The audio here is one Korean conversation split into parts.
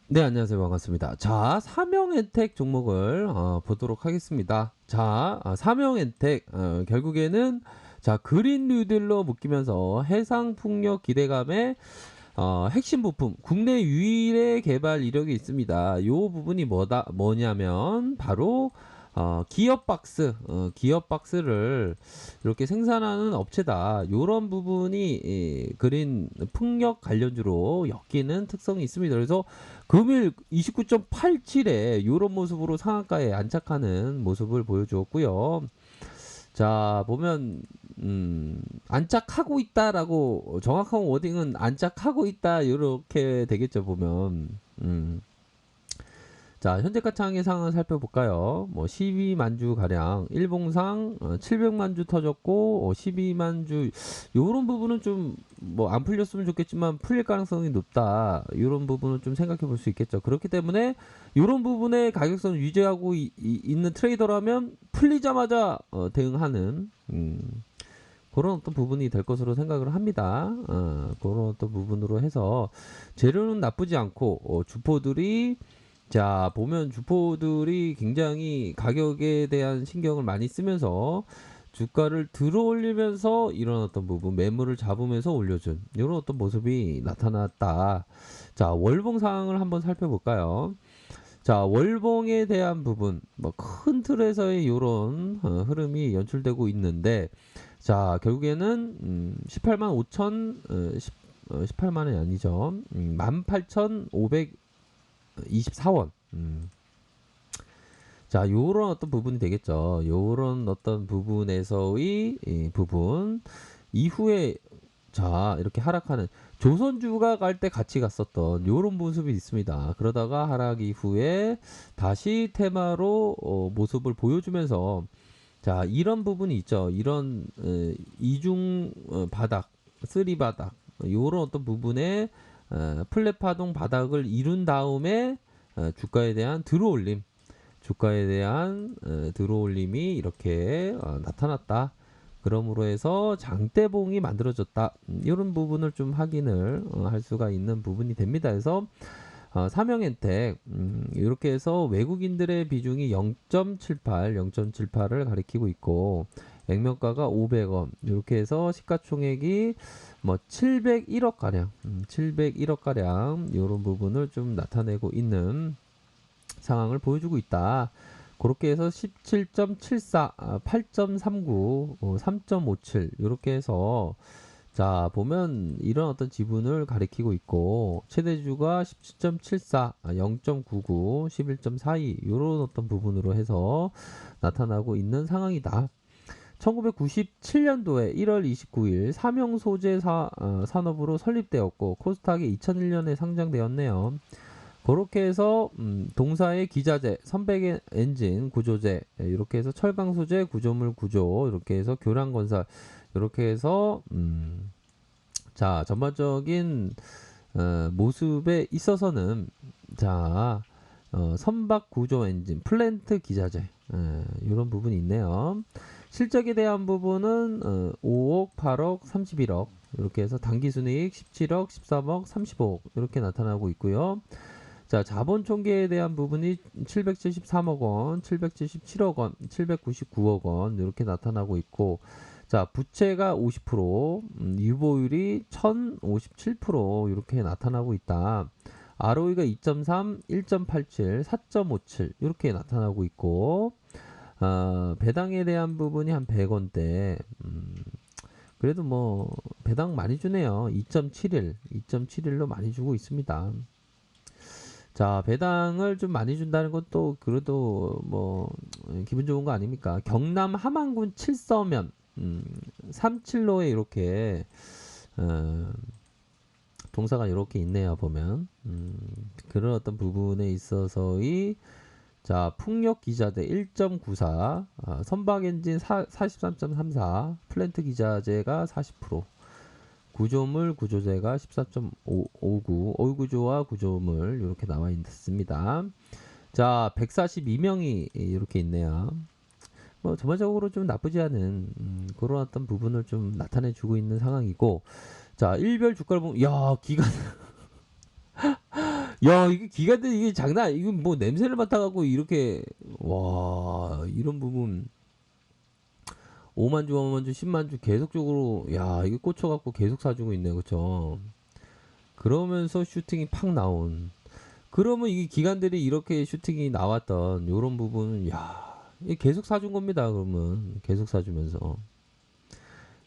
네, 안녕하세요. 반갑습니다. 자, 사명혜택 종목을 보도록 하겠습니다. 자, 사명혜택 결국에는 자, 그린 뉴딜로 묶이면서 해상풍력 기대감에 핵심 부품, 국내 유일의 개발 이력이 있습니다. 이 부분이 뭐냐면 바로 기업 박스를 이렇게 생산하는 업체다. 이런 부분이 그린 풍력 관련주로 엮이는 특성이 있습니다. 그래서 금일 29.87에 이런 모습으로 상한가에 안착하는 모습을 보여주었고요. 자, 보면 안착하고 있다라고 정확한 워딩은 안착하고 있다 이렇게 되겠죠, 보면. 자, 현재가 창의 상황을 살펴볼까요? 뭐 12만 주 가량 일봉상 700만 주 터졌고 12만 주 요런 부분은 좀 뭐 안 풀렸으면 좋겠지만 풀릴 가능성이 높다. 요런 부분은 좀 생각해 볼 수 있겠죠. 그렇기 때문에 요런 부분의 가격선을 유지하고 있는 트레이더라면 풀리자마자 대응하는 그런 어떤 부분이 될 것으로 생각을 합니다. 그런 어떤 부분으로 해서 재료는 나쁘지 않고 주포들이 자, 보면 주포들이 굉장히 가격에 대한 신경을 많이 쓰면서 주가를 들어 올리면서 이런 어떤 부분, 매물을 잡으면서 올려준 이런 어떤 모습이 나타났다. 자, 월봉 상황을 한번 살펴볼까요? 자, 월봉에 대한 부분, 뭐 큰 틀에서의 이런 흐름이 연출되고 있는데, 자, 결국에는 18만 5천, 18만이 아니죠. 18,524원. 자, 요런 어떤 부분이 되겠죠. 요런 어떤 부분에서의 이 부분 이후에 자, 이렇게 하락하는 조선주가 갈 때 같이 갔었던 요런 모습이 있습니다. 그러다가 하락 이후에 다시 테마로 모습을 보여주면서 자, 이런 부분이 있죠. 이런 이중 바닥, 쓰리 바닥 요런 어떤 부분에 플랫 파동 바닥을 이룬 다음에 주가에 대한 들어올림 주가에 대한 들어올림이 이렇게 나타났다. 그러므로 해서 장대봉이 만들어졌다. 이런 부분을 좀 확인을 할 수가 있는 부분이 됩니다. 그래서 사명엔텍 이렇게 해서 외국인들의 비중이 0.78을 가리키고 있고 액면가가 500원 이렇게 해서 시가총액이 뭐 701억 가량 701억 가량 이런 부분을 좀 나타내고 있는 상황을 보여주고 있다. 그렇게 해서 17.74, 8.39, 3.57 이렇게 해서 자 보면 이런 어떤 지분을 가리키고 있고 최대주가 17.74, 0.99, 11.42 이런 어떤 부분으로 해서 나타나고 있는 상황이다. 1997년도에 1월 29일 사명소재 산업으로 설립되었고 코스닥이 2001년에 상장되었네요. 그렇게 해서 동사의 기자재, 선백 엔진 구조재 이렇게 해서 철강 소재, 구조물 구조 이렇게 해서 교량 건설 이렇게 해서 자 전반적인 모습에 있어서는 자 선박 구조 엔진, 플랜트 기자재 이런 부분이 있네요. 실적에 대한 부분은 5억, 8억, 31억 이렇게 해서 당기순이익 17억, 13억, 35억 이렇게 나타나고 있고요. 자, 자본 총계에 대한 부분이 773억 원, 777억 원, 799억 원 이렇게 나타나고 있고 자, 부채가 50%, 유보율이 1057% 이렇게 나타나고 있다. ROE가 2.3, 1.87, 4.57 이렇게 나타나고 있고 배당에 대한 부분이 한 100원대. 그래도 뭐 배당 많이 주네요. 2.71로 많이 주고 있습니다. 자, 배당을 좀 많이 준다는 것도 그래도 뭐 기분 좋은 거 아닙니까? 경남 함안군 칠서면 37로에 이렇게 어, 동사가 이렇게 있네요. 보면 그런 어떤 부분에 있어서의 자, 풍력 기자재 1.94, 선박 엔진 43.34, 플랜트 기자재가 40%, 구조물 구조재가 14.59, 오일구조와 구조물 이렇게 나와 있습니다. 자, 142명이 이렇게 있네요. 뭐 전반적으로 좀 나쁘지 않은 그런 어떤 부분을 좀 나타내주고 있는 상황이고, 자, 일별 주가를 보면, 야, 기간 야, 이게 기관들 이게 장난 이거 뭐 냄새를 맡아 갖고 이렇게 와, 이런 부분 5만 주, 5만 주, 10만 주 계속적으로 야, 이게 꽂혀 갖고 계속 사주고 있네. 그쵸? 그러면서 슈팅이 팍 나온. 그러면 이 기관들이 이렇게 슈팅이 나왔던 요런 부분은 야, 이게 계속 사준 겁니다. 그러면 계속 사주면서.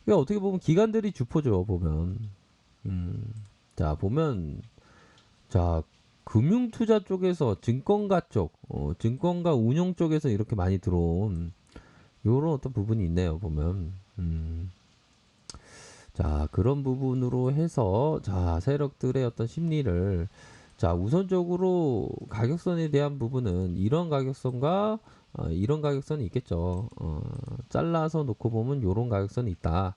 그러니까 어떻게 보면 기관들이 주포죠. 보면. 음. 자, 보면 자, 금융투자 쪽에서 증권가 쪽, 증권가 운용 쪽에서 이렇게 많이 들어온 요런 어떤 부분이 있네요. 보면. 자, 그런 부분으로 해서 자, 세력들의 어떤 심리를 자, 우선적으로 가격선에 대한 부분은 이런 가격선과 이런 가격선이 있겠죠. 잘라서 놓고 보면 요런 가격선이 있다.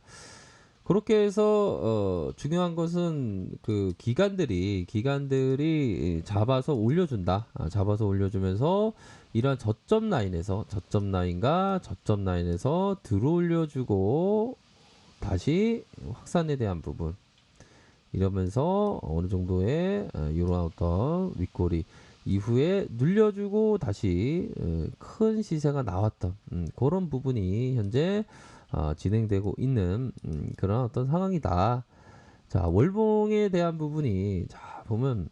그렇게 해서 중요한 것은 그 기관들이 잡아서 올려준다. 잡아서 올려주면서 이러한 저점 라인과 저점 라인에서 들어올려주고 다시 확산에 대한 부분 이러면서 어느 정도의 이러한 어떤 윗꼬리 이후에 눌려주고 다시 큰 시세가 나왔던 그런 부분이 현재 진행되고 있는 그런 어떤 상황이다. 자, 월봉에 대한 부분이 자 보면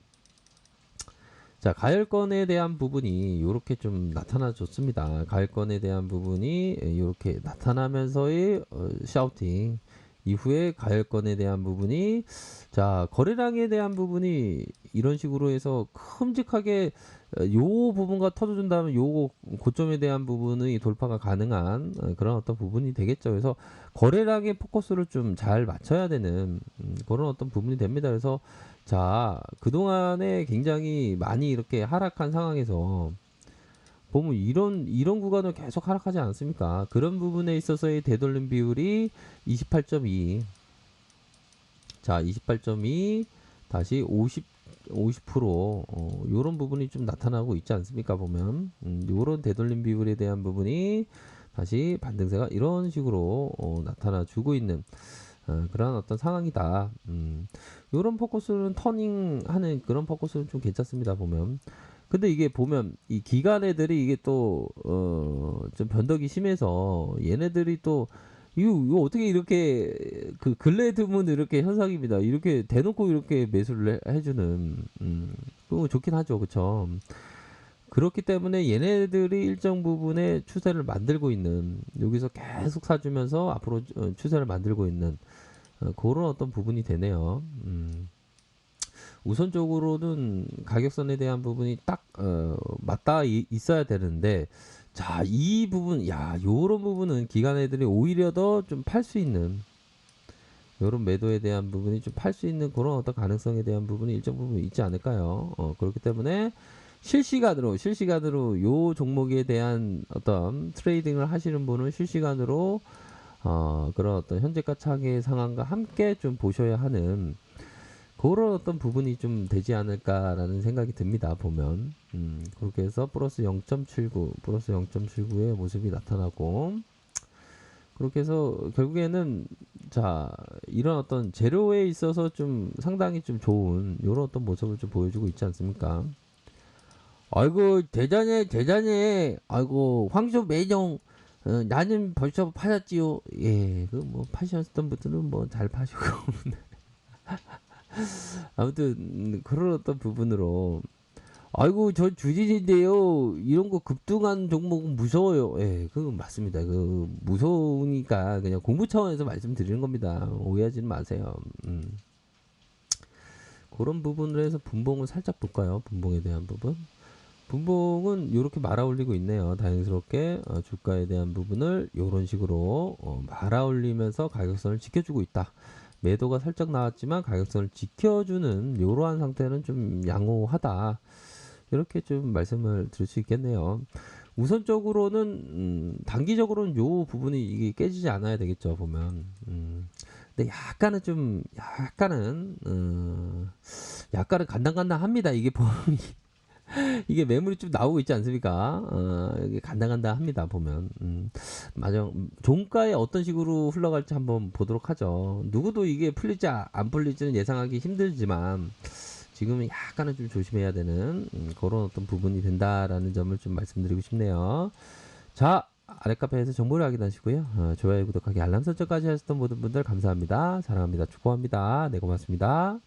자, 가열권에 대한 부분이 이렇게 좀 나타나줬습니다. 가열권에 대한 부분이 이렇게 나타나면서의 샤우팅 이후에 가열권에 대한 부분이 자, 거래량에 대한 부분이 이런 식으로 해서 큼직하게 요 부분과 터져준다면 요 고점에 대한 부분의 돌파가 가능한 그런 어떤 부분이 되겠죠. 그래서 거래량의 포커스를 좀 잘 맞춰야 되는 그런 어떤 부분이 됩니다. 그래서 자, 그동안에 굉장히 많이 이렇게 하락한 상황에서 보면 이런 구간을 계속 하락하지 않습니까? 그런 부분에 있어서의 되돌림 비율이 28.2. 자, 28.2 다시 50% 요런 부분이 좀 나타나고 있지 않습니까? 보면 요런 되돌림 비율에 대한 부분이 다시 반등세가 이런 식으로 나타나 주고 있는 그런 어떤 상황이다. 요런 포커스는 터닝하는 그런 포커스는 좀 괜찮습니다. 보면. 근데 이게 보면 이 기관 애들이 이게 또 좀 변덕이 심해서 얘네들이 또 이거 어떻게 이렇게 그 근래에 드문 이렇게 현상입니다. 이렇게 대놓고 이렇게 매수를 해주는 그거 좋긴 하죠. 그쵸? 그렇기 때문에 얘네들이 일정 부분의 추세를 만들고 있는 여기서 계속 사주면서 앞으로 추세를 만들고 있는 그런 어떤 부분이 되네요. 우선적으로는 가격선에 대한 부분이 딱 맞닿아 있어야 되는데 자, 이 부분 야 요런 부분은 기관 애들이 오히려 더 좀 팔 수 있는 요런 매도에 대한 부분이 좀 팔 수 있는 그런 어떤 가능성에 대한 부분이 일정 부분 있지 않을까요? 그렇기 때문에 실시간으로 요 종목에 대한 어떤 트레이딩을 하시는 분은 실시간으로 그런 어떤 현재가 차익의 상황과 함께 좀 보셔야 하는 그런 어떤 부분이 좀 되지 않을까라는 생각이 듭니다. 보면 그렇게 해서 플러스 0.79의 모습이 나타나고 그렇게 해서 결국에는 자 이런 어떤 재료에 있어서 좀 상당히 좀 좋은 이런 어떤 모습을 좀 보여주고 있지 않습니까? 아이고 대자네 아이고 황소 매정 나는 벌써 팔았지요. 예, 그 뭐 파셨던 분들은 뭐 잘 파시고 아무튼 그런 어떤 부분으로 아이고 저 주진인데요 이런 거 급등한 종목은 무서워요. 예, 그건 맞습니다. 그 무서우니까 그냥 공부 차원에서 말씀드리는 겁니다. 오해하지는 마세요. 그런 부분을 해서 분봉을 살짝 볼까요? 분봉에 대한 부분. 분봉은 이렇게 말아 올리고 있네요. 다행스럽게 주가에 대한 부분을 이런 식으로 말아 올리면서 가격선을 지켜주고 있다. 매도가 살짝 나왔지만 가격선을 지켜주는 이러한 상태는 좀 양호하다. 이렇게 좀 말씀을 드릴 수 있겠네요. 우선적으로는 단기적으로는 요 부분이 이게 깨지지 않아야 되겠죠. 보면. 근데 약간은 간당간당합니다. 이게 보면 이게 매물이 좀 나오고 있지 않습니까? 이게 간당간당합니다. 보면 맞아. 종가에 어떤 식으로 흘러갈지 한번 보도록 하죠. 누구도 이게 풀릴지 안 풀릴지는 예상하기 힘들지만 지금은 약간은 좀 조심해야 되는 그런 어떤 부분이 된다라는 점을 좀 말씀드리고 싶네요. 자, 아래 카페에서 정보를 확인하시고요. 좋아요, 구독하기, 알람 설정까지 하셨던 모든 분들 감사합니다. 사랑합니다. 축복합니다. 네, 고맙습니다.